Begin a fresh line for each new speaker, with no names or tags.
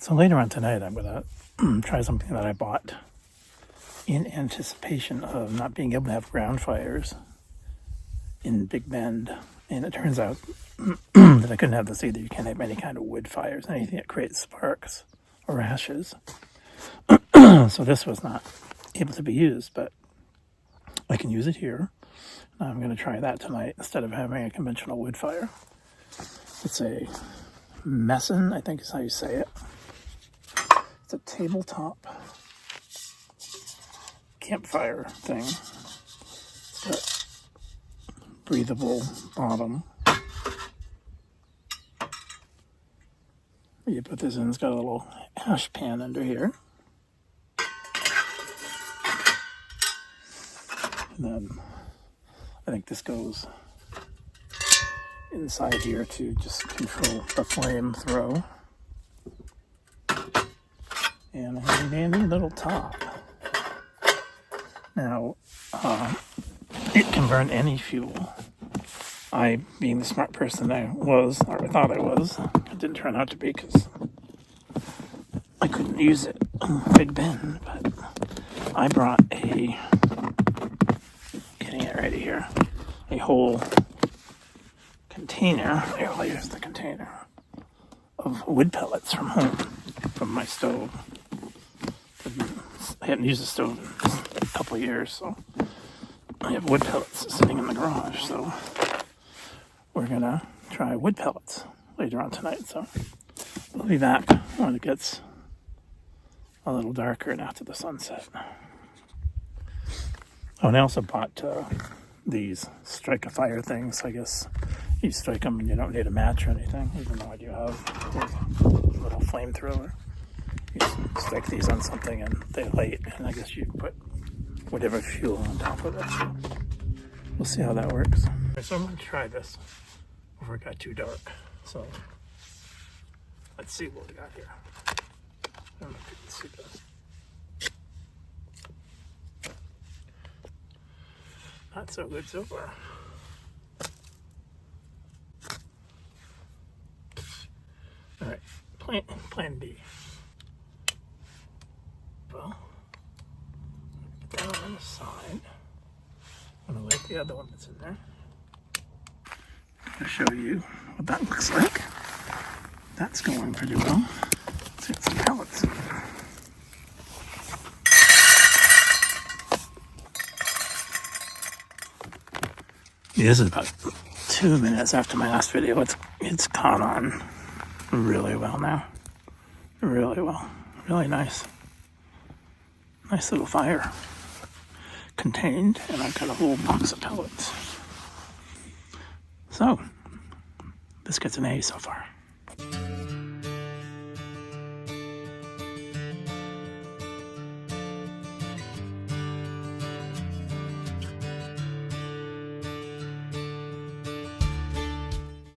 So later on tonight, I'm going to try something that I bought in anticipation of not being able to have ground fires in Big Bend. And it turns out that I couldn't have this either. You can't have any kind of wood fires, anything that creates sparks or ashes. So this was not able to be used, but I can use it here. I'm going to try that tonight instead of having a conventional wood fire. It's a Masson, I think is how you say it. It's a tabletop campfire thing. It's got breathable bottom. You put this in, it's got a little ash pan under here. And then I think this goes inside here to just control the flame throw. And a handy dandy little top. Now, it can burn any fuel. I, being the smart person I was, or I thought I was, it didn't turn out to be because I couldn't use it in Big Bend, but I brought getting it ready here, a whole container, here's the container, of wood pellets from home, from my stove. I hadn't used the stove in a couple of years, so I have wood pellets sitting in the garage, so we're gonna try wood pellets later on tonight, so we'll be back when it gets a little darker and after the sunset. Oh, and I also bought these strike a fire things. I guess you strike them and you don't need a match or anything, even though I do have a little flamethrower. You just strike these on something and they light, and I guess you put whatever fuel on top of it. So we'll see how that works. So I'm going to try this before it got too dark. So let's see what we got here. I don't know if you can see this. Not so good so far. All right, plan B. Well, put that on the side. I'm gonna light the other one that's in there. I'll show you what that looks like. That's going pretty well. Let's get some pellets in there. This is about 2 minutes after my last video. It's caught on really well now. Really well. Really nice. Nice little fire contained, and I've got a whole box of pellets. So, this gets an A so far.